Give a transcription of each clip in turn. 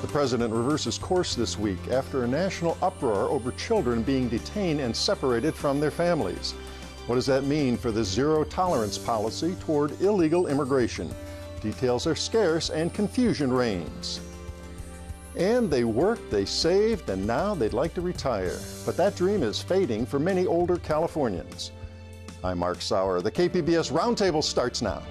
The president reverses course this week after a national uproar over children being detained and separated from their families. What does that mean for the zero-tolerance policy toward illegal immigration? Details are scarce and confusion reigns. And they worked, they saved, and now they'd like to retire. But that dream is fading for many older Californians. I'm Mark Sauer. The KPBS Roundtable starts now.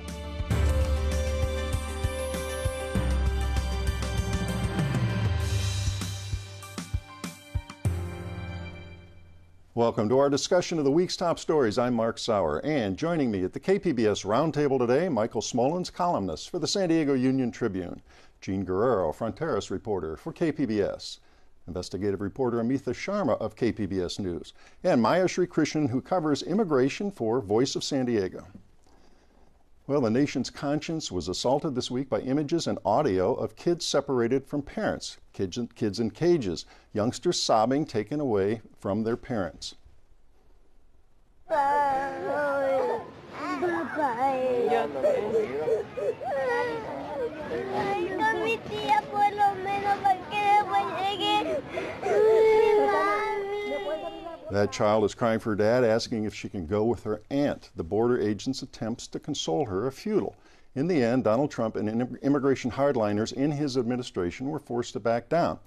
Welcome to our discussion of the week's top stories. I'm Mark Sauer, and joining me at the KPBS Roundtable today, Michael Smolens, columnist for the San Diego Union-Tribune, Jean Guerrero, Fronteras reporter for KPBS, investigative reporter Amitha Sharma of KPBS News, and Maya Sri Krishnan, who covers immigration for Voice of San Diego. Well, the nation's conscience was assaulted this week by images and audio of kids separated from parents, kids in cages, youngsters sobbing, taken away from their parents. That child is crying for her dad, asking if she can go with her aunt. The border agent's attempts to console her are futile. In the end, Donald Trump and immigration hardliners in his administration were forced to back down.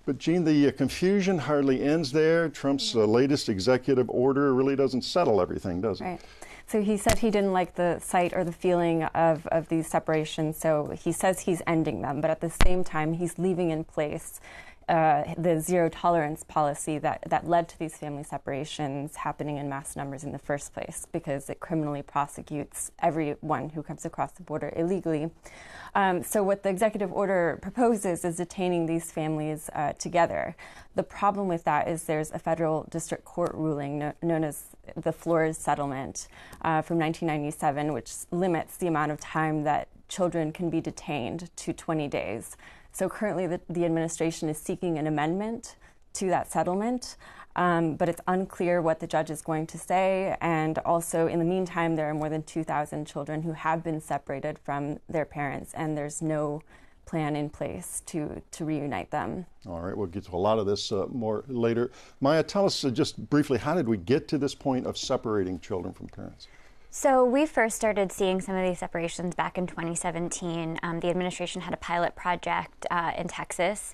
But, Jean, the confusion hardly ends there. Trump's latest executive order really doesn't settle everything, does it? Right. So he said he didn't like the sight or the feeling of these separations, so he says he's ending them. But at the same time, he's leaving in place the zero-tolerance policy that led to these family separations happening in mass numbers in the first place, because it criminally prosecutes everyone who comes across the border illegally. So what the executive order proposes is detaining these families together. The problem with that is there's a federal district court ruling known as the Flores Settlement from 1997, which limits the amount of time that children can be detained to 20 days. So currently the administration is seeking an amendment to that settlement, but it's unclear what the judge is going to say. And also, in the meantime, there are more than 2,000 children who have been separated from their parents, and there's no plan in place to reunite them. All right, we'll get to a lot of this more later. Maya, tell us just briefly, how did we get to this point of separating children from parents? So we first started seeing some of these separations back in 2017. The administration had a pilot project in Texas,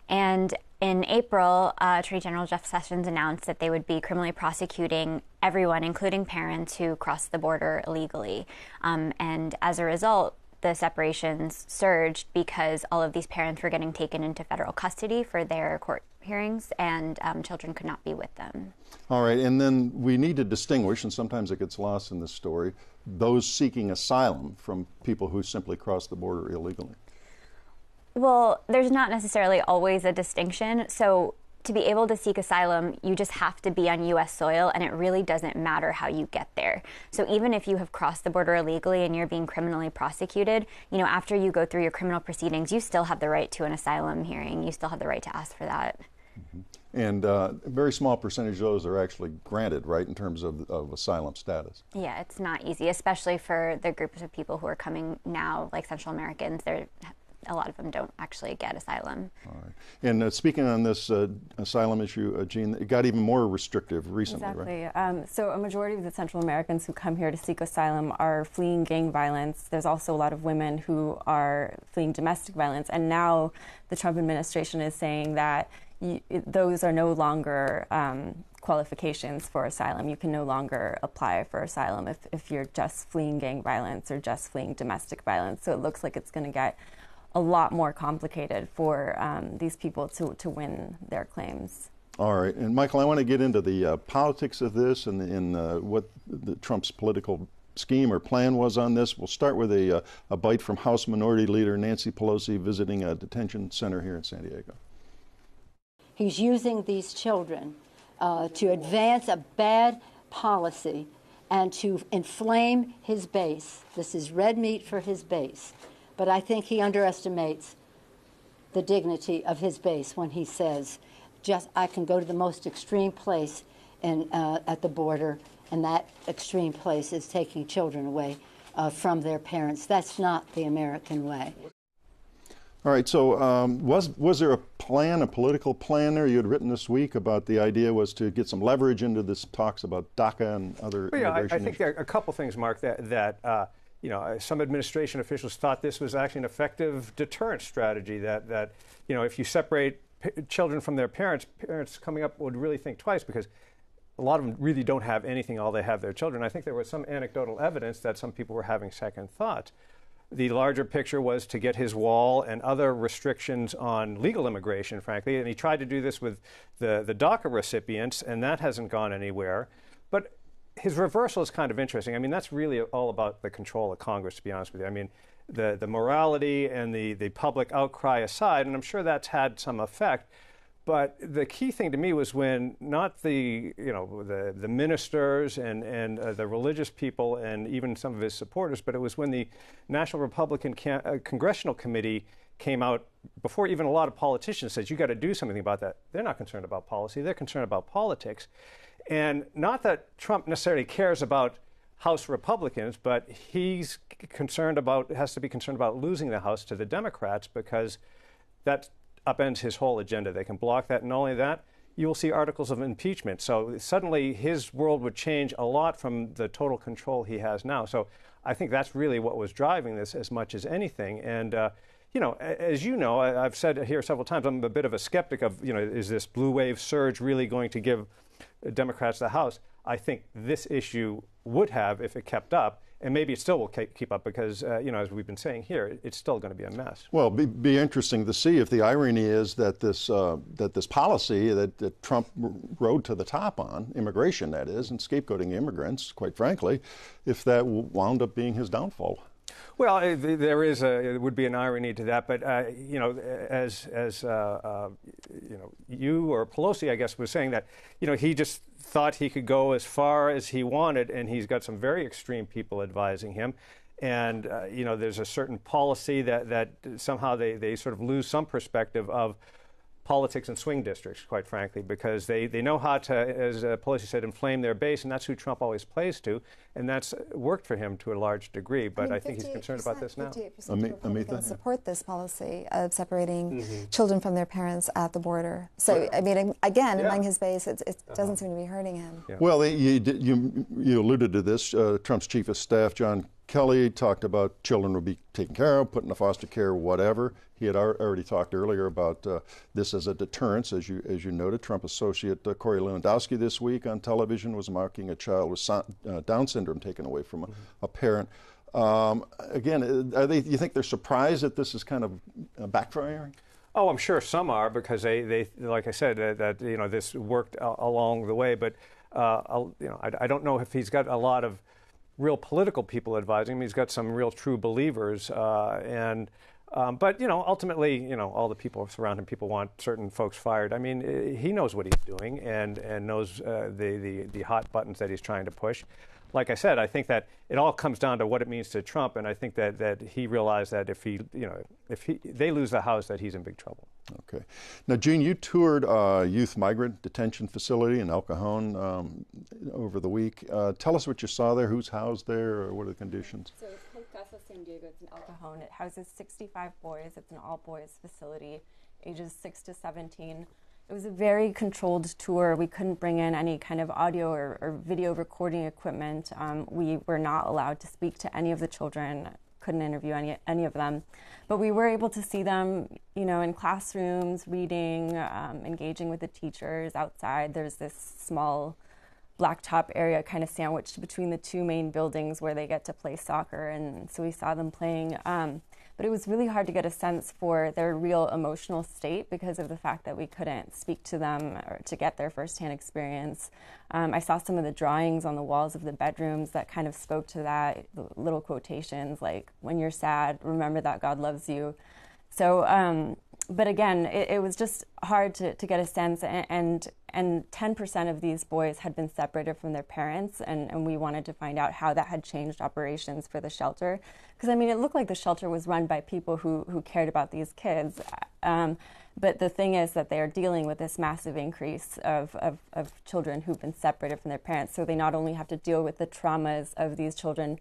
and in April, Attorney General Jeff Sessions announced that they would be criminally prosecuting everyone, including parents who crossed the border illegally. And as a result, the separations surged because all of these parents were getting taken into federal custody for their court hearings, and children could not be with them. All right, and then we need to distinguish, and sometimes it gets lost in this story, those seeking asylum from people who simply cross the border illegally. Well, there's not necessarily always a distinction. So to be able to seek asylum, you just have to be on U.S. soil, and it really doesn't matter how you get there. So even if you have crossed the border illegally and you're being criminally prosecuted, you know, after you go through your criminal proceedings, you still have the right to an asylum hearing. You still have the right to ask for that. Mm-hmm. And a very small percentage of those are actually granted, right, in terms of asylum status. Yeah, it's not easy, especially for the groups of people who are coming now, like Central Americans. A lot of them don't actually get asylum. All right. And speaking on this asylum issue, Jean, it got even more restrictive recently, exactly. Right? So a majority of the Central Americans who come here to seek asylum are fleeing gang violence. There's also a lot of women who are fleeing domestic violence. And now the Trump administration is saying that those are no longer qualifications for asylum. You can no longer apply for asylum if you're just fleeing gang violence or just fleeing domestic violence. So it looks like it's going to get a lot more complicated for these people to win their claims. All right. And Michael, I want to get into the politics of this and what Trump's political scheme or plan was on this. We'll start with a bite from House Minority Leader Nancy Pelosi visiting a detention center here in San Diego. He's using these children to advance a bad policy and to inflame his base. This is red meat for his base. But I think he underestimates the dignity of his base when he says, I can go to the most extreme place at the border, and that extreme place is taking children away from their parents. That's not the American way. All right, so was there a plan, a political plan there? You had written this week about the idea was to get some leverage into this talks about DACA and other immigration I think there are a couple things, Mark, that some administration officials thought this was actually an effective deterrent strategy, that if you separate children from their parents coming up would really think twice, because a lot of them really don't have anything. All they have their children. I think there was some anecdotal evidence that some people were having second thoughts. The larger picture was to get his wall and other restrictions on legal immigration, frankly, and he tried to do this with the DACA recipients, and that hasn't gone anywhere. But his reversal is kind of interesting. I mean, that's really all about the control of Congress, to be honest with you. I mean, the morality and the public outcry aside, and I'm sure that's had some effect. But the key thing to me was when not the ministers and the religious people and even some of his supporters, but it was when the National Republican Congressional Committee came out before even a lot of politicians said, you got to do something about that. They're not concerned about policy. They're concerned about politics. And not that Trump necessarily cares about House Republicans, but he's has to be concerned about losing the House to the Democrats, because that upends his whole agenda. They can block that. And not only that, you will see articles of impeachment. So suddenly his world would change a lot from the total control he has now. So I think that's really what was driving this as much as anything. And, as you know, I've said here several times, I'm a bit of a skeptic of, is this blue wave surge really going to give Democrats the House? I think this issue would have if it kept up. And maybe it still will keep up because, as we've been saying here, it's still going to be a mess. Well, be interesting to see if the irony is that this policy that Trump rode to the top on, immigration that is, and scapegoating immigrants, quite frankly, if that wound up being his downfall. Well, it would be an irony to that, but you or Pelosi, I guess, was saying that he just thought he could go as far as he wanted, and he's got some very extreme people advising him, and there's a certain policy that somehow they sort of lose some perspective of politics and swing districts, quite frankly, because they know how to, as Pelosi said, inflame their base, and that's who Trump always plays to, and that's worked for him to a large degree. But I think he's concerned about this now. 58% of Republicans support this policy of separating children from their parents at the border. So, I mean, again, among his base, it doesn't seem to be hurting him. Yeah. Well, you alluded to this. Trump's chief of staff, John Kelly, talked about children will be taken care of, put into foster care, whatever. He had already talked earlier about this as a deterrence, as you noted. Trump associate Corey Lewandowski this week on television was marking a child with Down syndrome taken away from a parent. Again, you think they're surprised that this is kind of backfiring? Oh, I'm sure some are, because they like I said, that this worked along the way. But I don't know if he's got a lot of real political people advising him. He's got some real true believers, but ultimately, all the people surrounding him, people want certain folks fired. I mean, he knows what he's doing and knows the hot buttons that he's trying to push. Like I said, I think that it all comes down to what it means to Trump, and I think that he realized that if they lose the House, that he's in big trouble. Okay. Now, Gene, you toured a youth migrant detention facility in El Cajon over the week. Tell us what you saw there. Who's housed there, or what are the conditions? So it's called Casa San Diego. It's in El Cajon. It houses 65 boys. It's an all-boys facility, ages 6 to 17. It was a very controlled tour. We couldn't bring in any kind of audio or video recording equipment. We were not allowed to speak to any of the children, couldn't interview any of them. But we were able to see them, in classrooms, reading, engaging with the teachers outside. There's this small blacktop area kind of sandwiched between the two main buildings where they get to play soccer. And so we saw them playing. But it was really hard to get a sense for their real emotional state because of the fact that we couldn't speak to them or to get their firsthand experience. I saw some of the drawings on the walls of the bedrooms that kind of spoke to that, the little quotations like, when you're sad, remember that God loves you. So, but again, it was just hard to get a sense, and 10% of these boys had been separated from their parents, and we wanted to find out how that had changed operations for the shelter. Because, it looked like the shelter was run by people who cared about these kids. But the thing is that they are dealing with this massive increase of children who've been separated from their parents. So they not only have to deal with the traumas of these children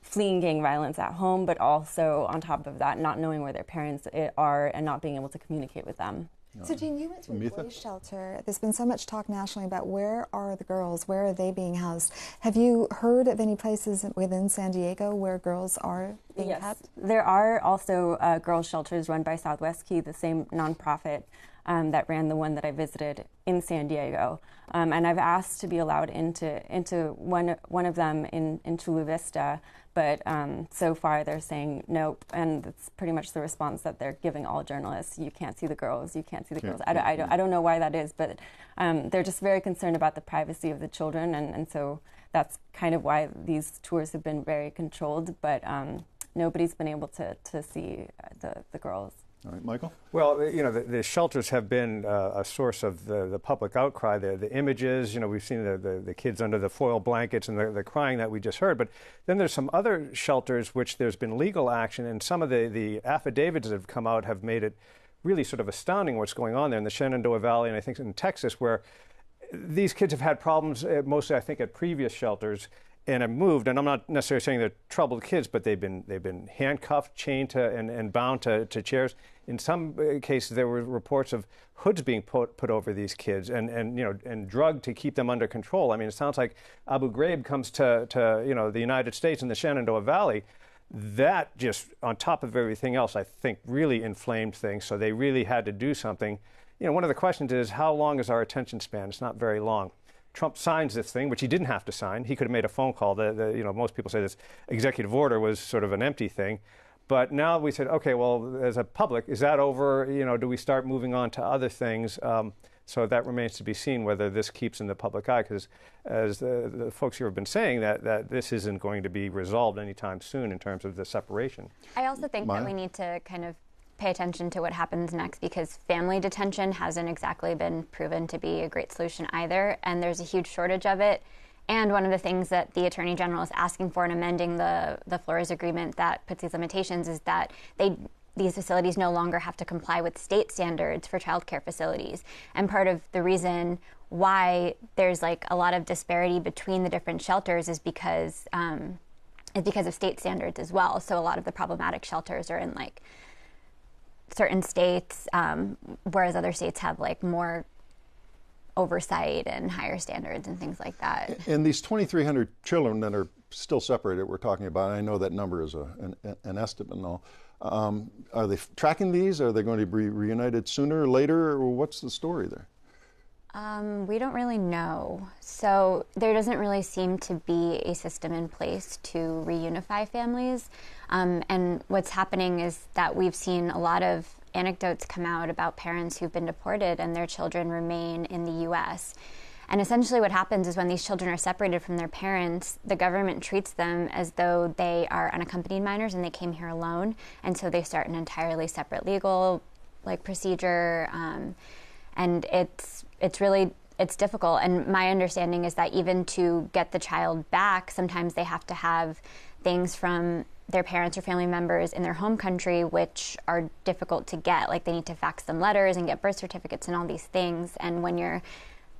fleeing gang violence at home, but also on top of that, not knowing where their parents are and not being able to communicate with them. So, Jean, you went to a boys' shelter. There's been so much talk nationally about where are the girls, where are they being housed. Have you heard of any places within San Diego where girls are being kept? There are also girls' shelters run by Southwest Key, the same nonprofit that ran the one that I visited in San Diego. And I've asked to be allowed into one of them in Chula Vista, but so far they're saying nope, and it's pretty much the response that they're giving all journalists. You can't see the girls, you can't see the girls. I don't know why that is, but they're just very concerned about the privacy of the children, and so that's kind of why these tours have been very controlled, but nobody's been able to see the girls. All right, Michael? Well, you know, the shelters have been a source of the public outcry. The images, you know, we've seen the kids under the foil blankets and the crying that we just heard. But then there's some other shelters which there's been legal action, and some of the affidavits that have come out have made it really sort of astounding what's going on there in the Shenandoah Valley and I think in Texas, where these kids have had problems mostly, I think, at previous shelters and have moved. And I'm not necessarily saying they're troubled kids, but they've been handcuffed, chained to and bound to chairs. In some cases, there were reports of hoods being put over these kids and drugged to keep them under control. I mean, it sounds like Abu Ghraib comes to the United States in the Shenandoah Valley. That just, on top of everything else, I think really inflamed things. So they really had to do something. You know, one of the questions is, how long is our attention span? It's not very long. Trump signs this thing, which he didn't have to sign. He could have made a phone call. Most people say this executive order was sort of an empty thing. But now we said, okay, well, as a public, is that over? You know, do we start moving on to other things? So that remains to be seen whether this keeps in the public eye, because as the folks here have been saying, that this isn't going to be resolved anytime soon in terms of the separation. I also think that we need to kind of pay attention to what happens next, because family detention hasn't exactly been proven to be a great solution either, and there's a huge shortage of it. And one of the things that the Attorney General is asking for in amending the Flores Agreement that puts these limitations is that these facilities no longer have to comply with state standards for child care facilities. And part of the reason why there's like a lot of disparity between the different shelters is because of state standards as well. So a lot of the problematic shelters are in like certain states, whereas other states have like more oversight and higher standards and things like that. And these 2,300 children that are still separated, we're talking about, I know that number is an estimate and all. Are they tracking these? Are they going to be reunited sooner or later? Or what's the story there? We don't really know. So there doesn't really seem to be a system in place to reunify families. And what's happening is that we've seen a lot of anecdotes come out about parents who've been deported and their children remain in the U.S. And essentially what happens is when these children are separated from their parents, the government treats them as though they are unaccompanied minors and they came here alone. And so they start an entirely separate legal procedure. And it's difficult. And my understanding is that even to get the child back, sometimes they have to have things from their parents or family members in their home country, which are difficult to get. Like they need to fax them letters and get birth certificates and all these things. And when you're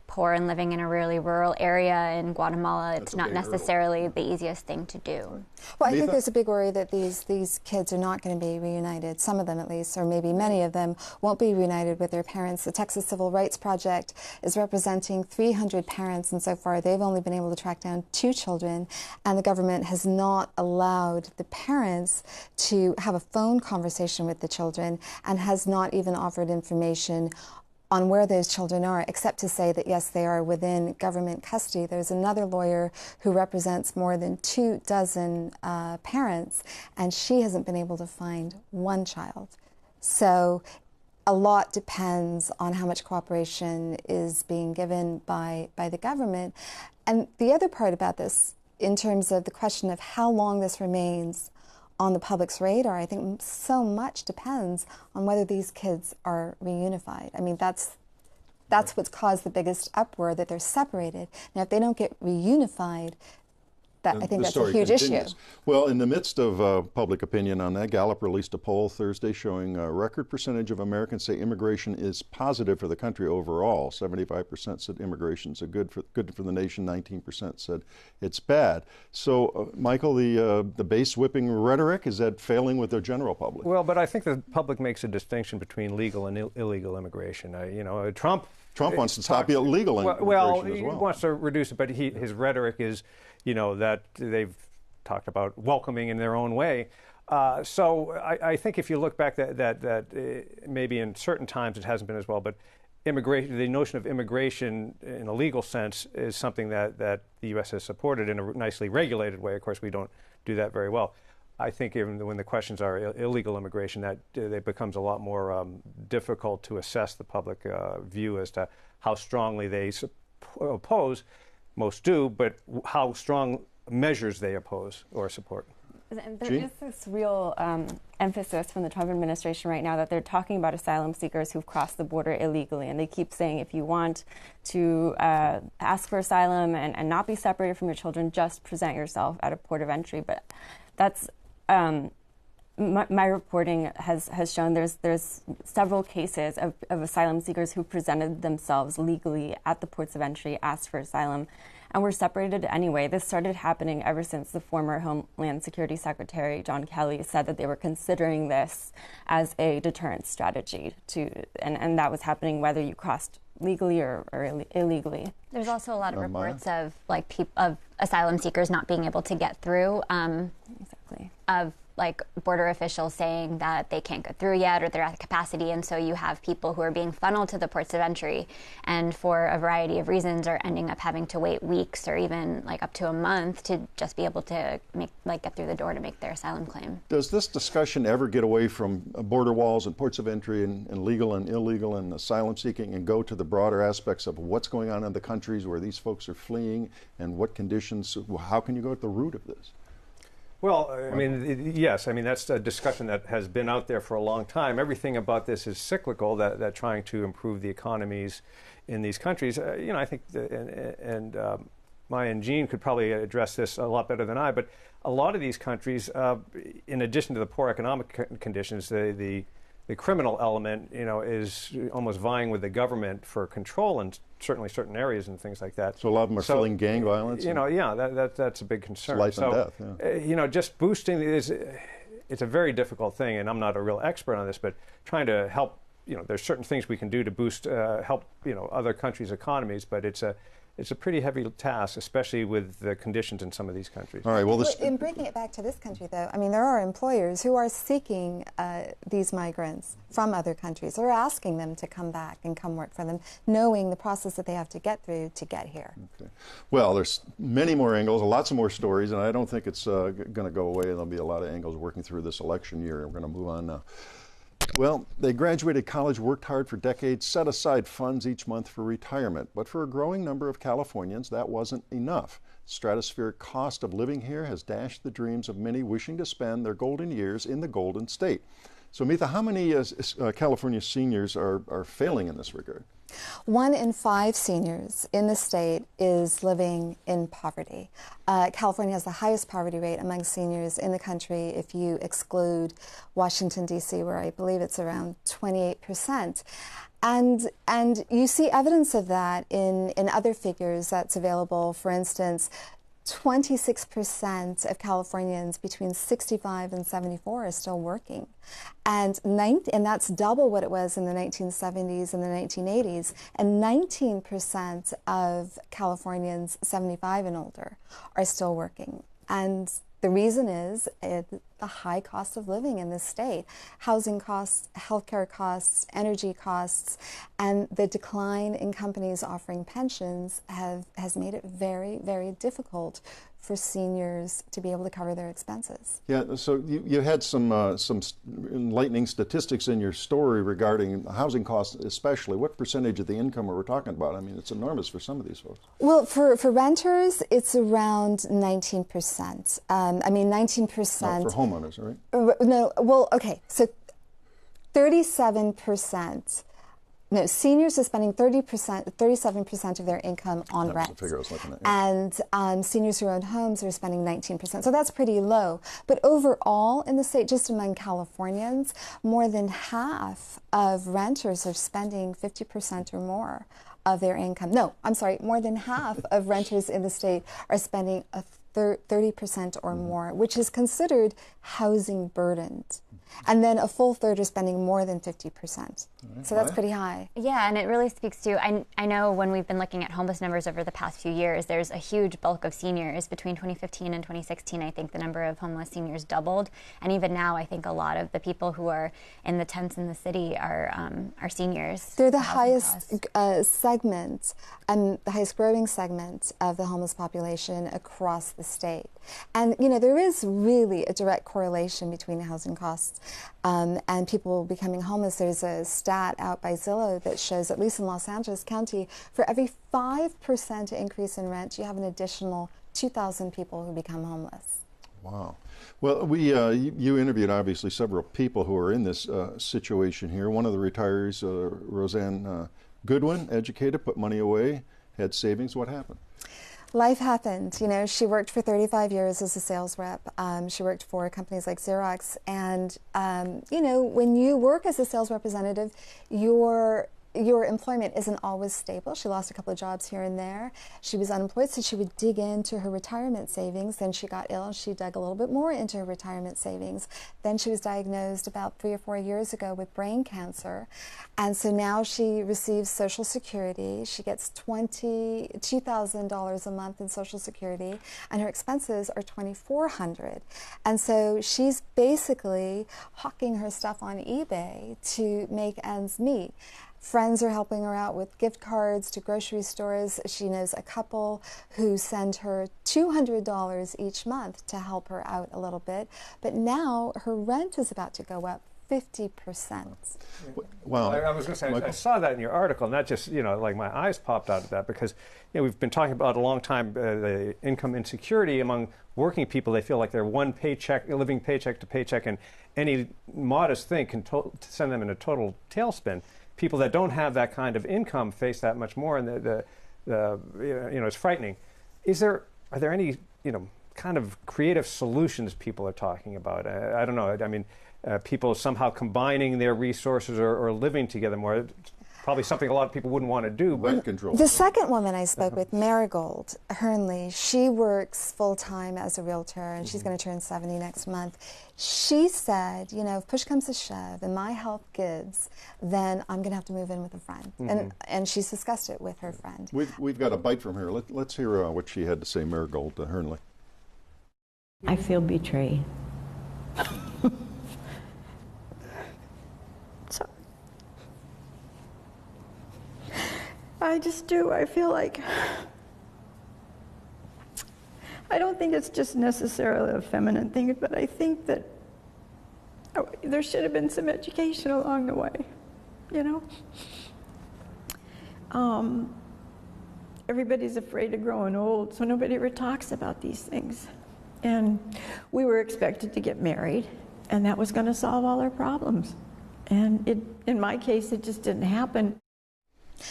poor and living in a really rural area in Guatemala, it's not necessarily the easiest thing to do. Well, I think there's a big worry that these kids are not going to be reunited, some of them at least, or maybe many of them won't be reunited with their parents. The Texas Civil Rights Project is representing 300 parents, and so far they've only been able to track down 2 children, and the government has not allowed the parents to have a phone conversation with the children and has not even offered information on where those children are, except to say that, yes, they are within government custody. There's another lawyer who represents more than 24 parents, and she hasn't been able to find one child. So a lot depends on how much cooperation is being given by the government. And the other part about this, in terms of the question of how long this remains on the public's radar, I think so much depends on whether these kids are reunified. I mean, that's what's caused the biggest uproar, that they're separated. Now, if they don't get reunified, I think that's a huge issue. Well, in the midst of public opinion on that, Gallup released a poll Thursday showing a record percentage of Americans say immigration is positive for the country overall. 75% said immigration is good for the nation. 19% said it's bad. So, Michael, the base whipping rhetoric, is that failing with the general public? Well, but I think the public makes a distinction between legal and illegal immigration. Trump wants to stop illegal immigration well, as well. He wants to reduce it, but his rhetoric is, that they've talked about welcoming in their own way. So I think if you look back, that maybe in certain times it hasn't been as well, but immigration, the notion of immigration in a legal sense is something that the U.S. has supported in a nicely regulated way. Of course, we don't do that very well. I think even when the questions are illegal immigration, that it becomes a lot more difficult to assess the public view as to how strongly they oppose. Most do, but how strong measures they oppose or support. There is this real emphasis from the Trump administration right now that they're talking about asylum seekers who've crossed the border illegally. And they keep saying, if you want to ask for asylum and not be separated from your children, just present yourself at a port of entry. But that's my reporting has shown there's several cases of asylum seekers who presented themselves legally at the ports of entry, asked for asylum, and were separated anyway. This started happening ever since the former Homeland Security Secretary, John Kelly, said that they were considering this as a deterrence strategy, and that was happening whether you crossed legally or illegally. There's also a lot of reports of of asylum seekers not being able to get through. Exactly. Of border officials saying that they can't go through yet or they're at capacity, and so you have people who are being funneled to the ports of entry and for a variety of reasons are ending up having to wait weeks or even up to a month to just be able to get through the door to make their asylum claim. Does this discussion ever get away from border walls and ports of entry and legal and illegal and asylum seeking and go to the broader aspects of what's going on in the countries where these folks are fleeing and what conditions? How can you go at the root of this? Well, yes. That's a discussion that has been out there for a long time. Everything about this is cyclical, that trying to improve the economies in these countries. I think, Maya and Jean could probably address this a lot better than I, but a lot of these countries, in addition to the poor economic conditions, the criminal element, is almost vying with the government for control in certainly certain areas and things like that. So a lot of them are feeling gang violence? That's a big concern. Life and death, yeah. Just boosting it's a very difficult thing, and I'm not a real expert on this, but trying to help, there's certain things we can do to boost, help, other countries' economies, but it's a pretty heavy task, especially with the conditions in some of these countries. All right. Well, in bringing it back to this country, though, there are employers who are seeking these migrants from other countries. They're asking them to come back and come work for them, knowing the process that they have to get through to get here. Okay. Well, there's many more angles, lots of more stories, and I don't think it's going to go away. There'll be a lot of angles working through this election year. We're going to move on now. Well, they graduated college, worked hard for decades, set aside funds each month for retirement. But for a growing number of Californians, that wasn't enough. Stratospheric cost of living here has dashed the dreams of many wishing to spend their golden years in the Golden State. So, Mitha, how many California seniors are failing in this regard? 1 in 5 seniors in the state is living in poverty. California has the highest poverty rate among seniors in the country if you exclude Washington, D.C., where I believe it's around 28%. And you see evidence of that in other figures that's available. For instance, 26% of Californians between 65 and 74 are still working. And that's double what it was in the 1970s and the 1980s. And 19% of Californians 75 and older are still working. And the reason is the high cost of living in this state. Housing costs, healthcare costs, energy costs, and the decline in companies offering pensions has made it very, very difficult for seniors to be able to cover their expenses. Yeah, so you had some enlightening statistics in your story regarding housing costs especially. What percentage of the income are we talking about? It's enormous for some of these folks. Well, for renters, it's around 19%. 19%. No, for homeowners, right? No, well, okay, so 37% No, seniors are spending 37% of their income on rent. That's the figure I was looking at. Yeah. And seniors who own homes are spending 19%. So that's pretty low. But overall in the state, just among Californians, more than half of renters are spending 50% or more of their income. No, I'm sorry, more than half of renters in the state are spending 30% or more, which is considered housing burdened. And then a full third are spending more than 50%. So that's pretty high. Yeah, and it really speaks to, I know when we've been looking at homeless numbers over the past few years, there's a huge bulk of seniors. Between 2015 and 2016, I think the number of homeless seniors doubled. And even now, I think a lot of the people who are in the tents in the city are seniors. They're the highest segment and the highest growing segment of the homeless population across the state. And, you know, there is really a direct correlation between housing costs and people becoming homeless. There's a stat out by Zillow that shows, at least in Los Angeles County, for every 5% increase in rent, you have an additional 2,000 people who become homeless. Wow. Well, you interviewed obviously several people who are in this situation here. One of the retirees, Roseanne Goodwin, educated, put money away, had savings. What happened? Life happened. You know, she worked for 35 years as a sales rep. She worked for companies like Xerox. And, you know, when you work as a sales representative, your employment isn't always stable. She lost a couple of jobs here and there. She was unemployed, so she would dig into her retirement savings. Then she got ill, and she dug a little bit more into her retirement savings. Then she was diagnosed about 3 or 4 years ago with brain cancer. And so now she receives Social Security. She gets $22,000 a month in Social Security, and her expenses are $2,400. And so she's basically hawking her stuff on eBay to make ends meet. Friends are helping her out with gift cards to grocery stores. She knows a couple who send her $200 each month to help her out a little bit. But now her rent is about to go up 50%. Well, I was going to say, I saw that in your article, and that just, you know, like my eyes popped out at that, because, you know, we've been talking about a long time the income insecurity among working people. They feel like they're one paycheck, living paycheck to paycheck, and any modest thing can send them in a total tailspin. People that don't have that kind of income face that much more, and you know, it's frightening. Are there any, you know, kind of creative solutions people are talking about? I don't know. I mean, people somehow combining their resources or living together more. It's probably something a lot of people wouldn't want to do. Rent control. The second woman I spoke with, Marigold Hernley, she works full-time as a realtor, and she's going to turn 70 next month. She said, you know, if push comes to shove and my health gives, then I'm going to have to move in with a friend. And she's discussed it with her friend. We've got a bite from her. Let's hear what she had to say, Marigold Hernley. I feel betrayed. So I just do. I feel like I don't think it's just necessarily a feminine thing, but I think that there should have been some education along the way, you know? Everybody's afraid of growing old, so nobody ever talks about these things. And we were expected to get married, and that was going to solve all our problems. And in my case, it just didn't happen.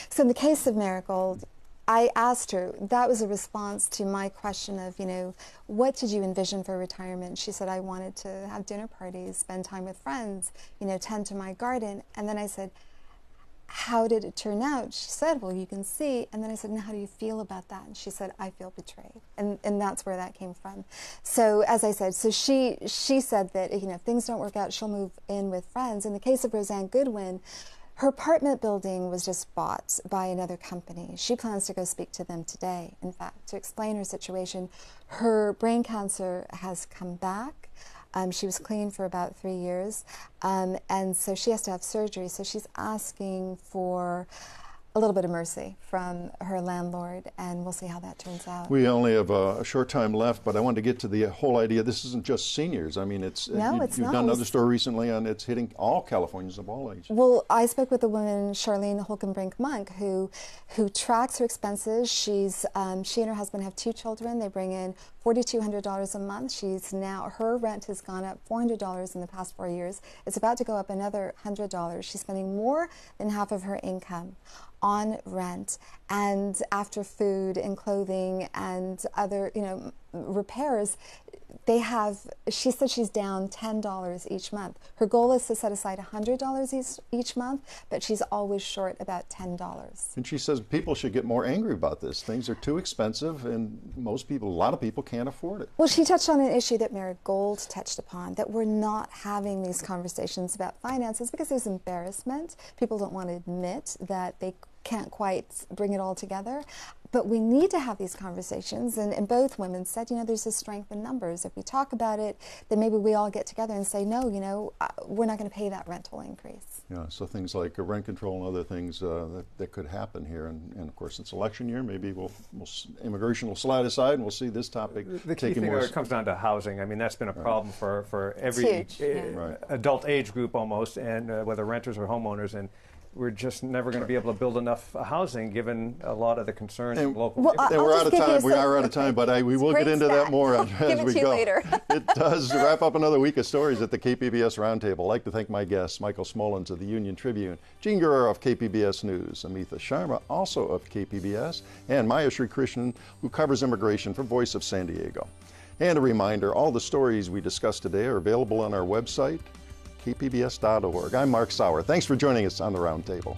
So in the case of Marigold, I asked her, that was a response to my question of, you know, what did you envision for retirement? She said, I wanted to have dinner parties, spend time with friends, you know, tend to my garden. And then I said, how did it turn out? She said, well, you can see. And then I said, now how do you feel about that? And she said, I feel betrayed. And that's where that came from. So as I said, so she said that, you know, if things don't work out, she'll move in with friends. In the case of Roseanne Goodwin, her apartment building was just bought by another company. She plans to go speak to them today, in fact, to explain her situation. Her brain cancer has come back. She was clean for about 3 years, and so she has to have surgery. So she's asking for a little bit of mercy from her landlord, and we'll see how that turns out. We only have a short time left, but I wanted to get to the whole idea. This isn't just seniors. I mean, it's you've done another story recently on it's hitting all Californians of all ages. Well, I spoke with a woman, Charlene Holkenbrink-Monk, who tracks her expenses. She and her husband have 2 children. They bring in $4,200 a month. Her rent has gone up $400 in the past 4 years. It's about to go up another $100. She's spending more than half of her income on rent and after food and clothing and other, repairs. She said she's down $10 each month. Her goal is to set aside $100 each month, but she's always short about $10. And she says people should get more angry about this. Things are too expensive, and a lot of people can't afford it. Well, she touched on an issue that Mary Gold touched upon, that we're not having these conversations about finances because there's embarrassment. People don't want to admit that they can't quite bring it all together. But we need to have these conversations, and both women said, there's a strength in numbers. If we talk about it, then maybe we all get together and say, no, we're not going to pay that rental increase. Yeah, so things like rent control and other things that could happen here. And of course, it's election year. Maybe immigration will slide aside, and we'll see this topic. The key thing there comes down to housing. I mean, that's been a problem for every adult age group almost, and whether renters or homeowners. And we're just never going to be able to build enough housing given a lot of the concerns of local people. And we're out of time. We are out of time, but we will get into that more as we go. Later. It does wrap up another week of stories at the KPBS Roundtable. I'd like to thank my guests, Michael Smolens of the Union Tribune, Jean Guerrero of KPBS News, Amitha Sharma, also of KPBS, and Maya Sri Krishnan, who covers immigration for Voice of San Diego. And a reminder, all the stories we discussed today are available on our website, kpbs.org. I'm Mark Sauer. Thanks for joining us on the Roundtable.